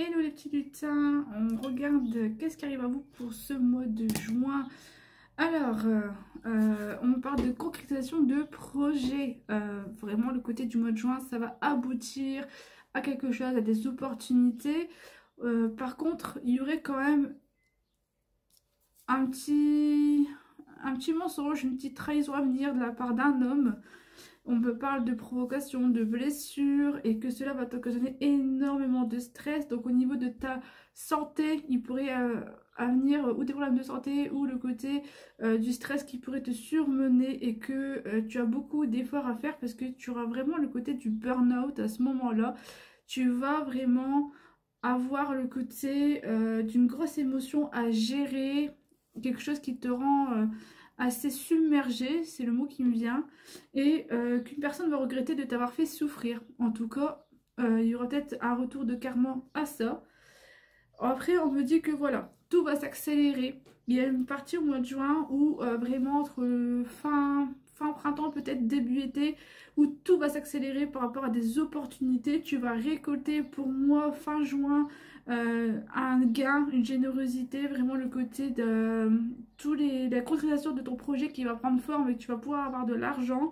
Hello les petits lutins, on regarde qu'est-ce qui arrive à vous pour ce mois de juin. Alors, on parle de concrétisation de projets. Vraiment, le côté du mois de juin, ça va aboutir à quelque chose, à des opportunités. Par contre, il y aurait quand même un petit mensonge, une petite trahison à venir de la part d'un homme. On me parle de provocation, de blessure et que cela va t'occasionner énormément de stress. Donc au niveau de ta santé, il pourrait venir ou des problèmes de santé ou le côté du stress qui pourrait te surmener et que tu as beaucoup d'efforts à faire parce que tu auras vraiment le côté du burn-out à ce moment-là. Tu vas vraiment avoir le côté d'une grosse émotion à gérer, quelque chose qui te rend assez submergé, c'est le mot qui me vient, et qu'une personne va regretter de t'avoir fait souffrir. En tout cas, il y aura peut-être un retour de karma à ça. Après, on me dit que voilà, tout va s'accélérer. Il y a une partie au mois de juin où vraiment entre fin printemps, peut-être début été, où tout va s'accélérer par rapport à des opportunités. Tu vas récolter pour moi fin juin un gain, une générosité, vraiment le côté de la concrétisation de ton projet qui va prendre forme et que tu vas pouvoir avoir de l'argent.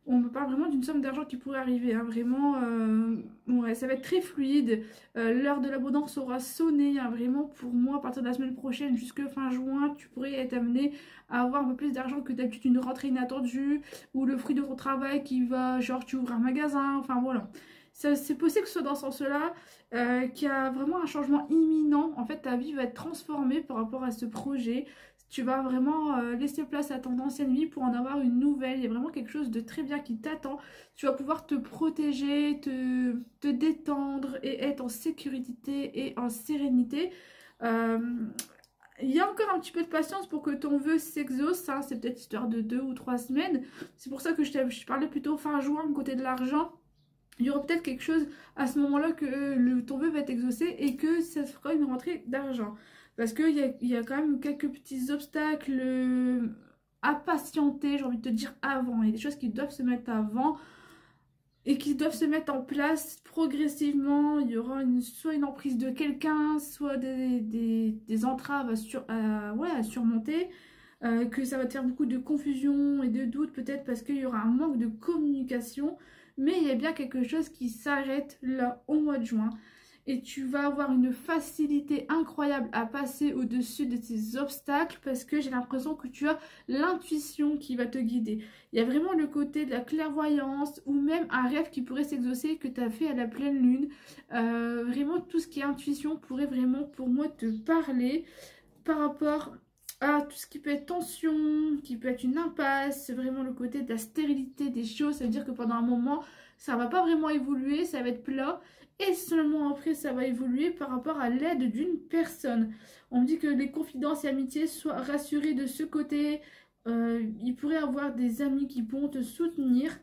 On me parle vraiment d'une somme d'argent qui pourrait arriver, hein, vraiment, ouais, ça va être très fluide. L'heure de l'abondance aura sonné, hein, vraiment pour moi à partir de la semaine prochaine jusqu'à fin juin, tu pourrais être amené à avoir un peu plus d'argent que d'habitude, une rentrée inattendue ou le fruit de ton travail qui va, genre tu ouvres un magasin, enfin voilà. C'est possible que ce soit dans ce sens-là, qu'il y a vraiment un changement imminent. En fait, ta vie va être transformée par rapport à ce projet. Tu vas vraiment laisser place à ton ancienne vie pour en avoir une nouvelle. Il y a vraiment quelque chose de très bien qui t'attend. Tu vas pouvoir te protéger, te détendre et être en sécurité et en sérénité. Il y a encore un petit peu de patience pour que ton vœu s'exauce. Hein. C'est peut-être histoire de 2 ou 3 semaines. C'est pour ça que je parlais plutôt fin juin, du côté de l'argent. Il y aura peut-être quelque chose à ce moment-là que ton vœu va être exaucé et que ça fera une rentrée d'argent. Parce qu'il y a quand même quelques petits obstacles à patienter, j'ai envie de te dire, avant. Il y a des choses qui doivent se mettre avant et qui doivent se mettre en place progressivement. Il y aura soit une emprise de quelqu'un, soit des entraves à surmonter. Que ça va te faire beaucoup de confusion et de doute, peut-être parce qu'il y aura un manque de communication. Mais il y a bien quelque chose qui s'arrête là au mois de juin. Et tu vas avoir une facilité incroyable à passer au-dessus de ces obstacles parce que j'ai l'impression que tu as l'intuition qui va te guider. Il y a vraiment le côté de la clairvoyance ou même un rêve qui pourrait s'exaucer que tu as fait à la pleine lune. Vraiment tout ce qui est intuition pourrait vraiment pour moi te parler par rapport à tout ce qui peut être tension, qui peut être une impasse, vraiment le côté de la stérilité des choses. Ça veut dire que pendant un moment, ça va pas vraiment évoluer, ça va être plat. Et seulement après, ça va évoluer par rapport à l'aide d'une personne. On me dit que les confidences et amitiés soient rassurées de ce côté. Il pourrait y avoir des amis qui pourront te soutenir.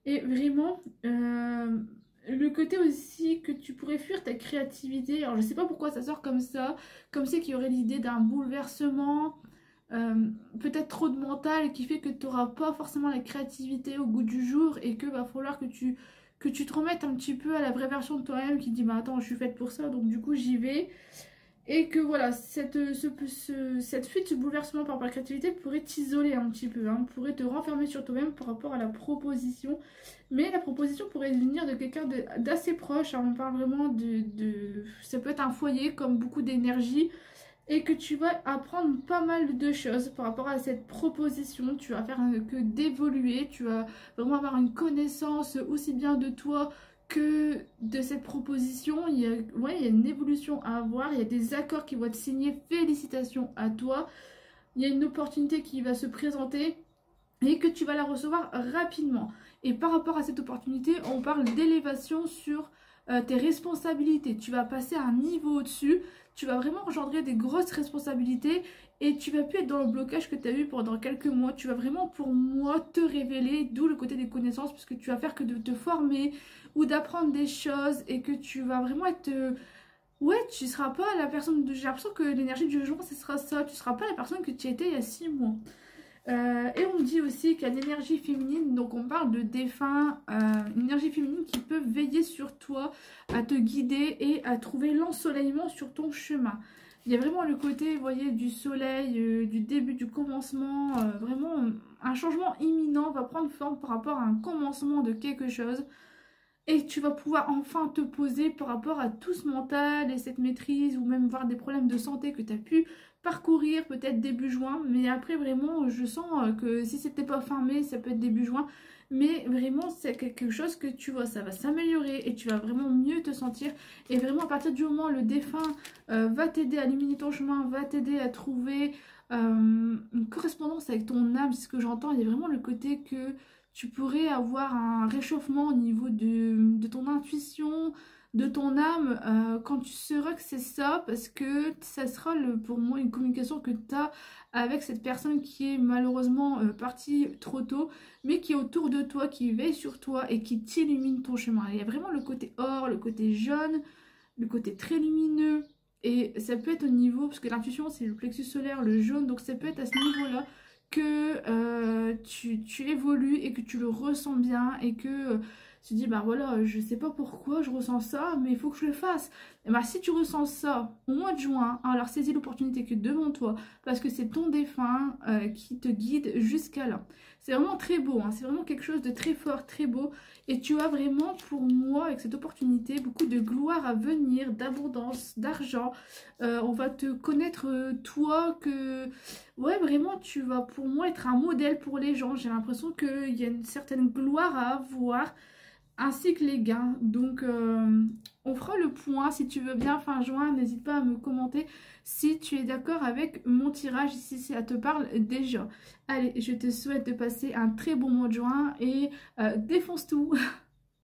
Et vraiment, le côté aussi que tu pourrais fuir ta créativité. Alors, je sais pas pourquoi ça sort comme ça. Comme c'est qu'il y aurait l'idée d'un bouleversement. Peut-être trop de mental qui fait que tu n'auras pas forcément la créativité au goût du jour. Et que va falloir que tu te remettes un petit peu à la vraie version de toi-même qui dit bah attends je suis faite pour ça donc du coup j'y vais et que voilà cette fuite, ce bouleversement par rapport à la créativité pourrait t'isoler un petit peu, hein, pourrait te renfermer sur toi-même par rapport à la proposition, mais la proposition pourrait venir de quelqu'un d'assez proche, hein, on parle vraiment ça peut être un foyer comme beaucoup d'énergie et que tu vas apprendre pas mal de choses par rapport à cette proposition. Tu vas faire que d'évoluer, tu vas vraiment avoir une connaissance aussi bien de toi que de cette proposition. Il y a une évolution à avoir, il y a des accords qui vont être signés, félicitations à toi. Il y a une opportunité qui va se présenter et que tu vas la recevoir rapidement. Et par rapport à cette opportunité, on parle d'élévation sur tes responsabilités. Tu vas passer à un niveau au-dessus, tu vas vraiment engendrer des grosses responsabilités et tu vas plus être dans le blocage que tu as eu pendant quelques mois. Tu vas vraiment, pour moi, te révéler, d'où le côté des connaissances, parce que tu vas faire que de te former ou d'apprendre des choses et que tu vas vraiment être... Ouais, tu seras pas la personne... J'ai l'impression que l'énergie du jugement, ce sera ça. Tu seras pas la personne que tu étais il y a 6 mois. Et on dit aussi qu'il y a une énergie féminine, donc on parle de défunt, une énergie féminine qui peut veiller sur toi, à te guider et à trouver l'ensoleillement sur ton chemin. Il y a vraiment le côté, vous voyez, du soleil, du début, du commencement, vraiment un changement imminent va prendre forme par rapport à un commencement de quelque chose. Et tu vas pouvoir enfin te poser par rapport à tout ce mental et cette maîtrise ou même voir des problèmes de santé que tu as pu parcourir peut-être début juin. Mais après vraiment je sens que si c'était pas fin mai ça peut être début juin. Mais vraiment c'est quelque chose que tu vois ça va s'améliorer et tu vas vraiment mieux te sentir. Et vraiment à partir du moment où le défunt va t'aider à illuminer ton chemin, va t'aider à trouver une correspondance avec ton âme. C'est ce que j'entends, il y a vraiment le côté que tu pourrais avoir un réchauffement au niveau de ton intuition, de ton âme, quand tu sauras que c'est ça, parce que ça sera pour moi une communication que tu as avec cette personne qui est malheureusement partie trop tôt, mais qui est autour de toi, qui veille sur toi et qui t'illumine ton chemin. Il y a vraiment le côté or, le côté jaune, le côté très lumineux, et ça peut être au niveau, parce que l'intuition c'est le plexus solaire, le jaune, donc ça peut être à ce niveau-là que tu évolues et que tu le ressens bien et que tu dis bah voilà je sais pas pourquoi je ressens ça mais il faut que je le fasse. Et bah si tu ressens ça au mois de juin, alors saisis l'opportunité que devant toi parce que c'est ton défunt qui te guide jusqu'à là. C'est vraiment très beau, hein, c'est vraiment quelque chose de très fort, très beau et tu as vraiment pour moi avec cette opportunité beaucoup de gloire à venir, d'abondance, d'argent. On va te connaître toi que ouais vraiment tu vas pour moi être un modèle pour les gens. J'ai l'impression qu'il y a une certaine gloire à avoir ainsi que les gains. Donc on fera le point si tu veux bien fin juin. N'hésite pas à me commenter si tu es d'accord avec mon tirage, si ça te parle déjà. Allez, je te souhaite de passer un très bon mois de juin et défonce tout.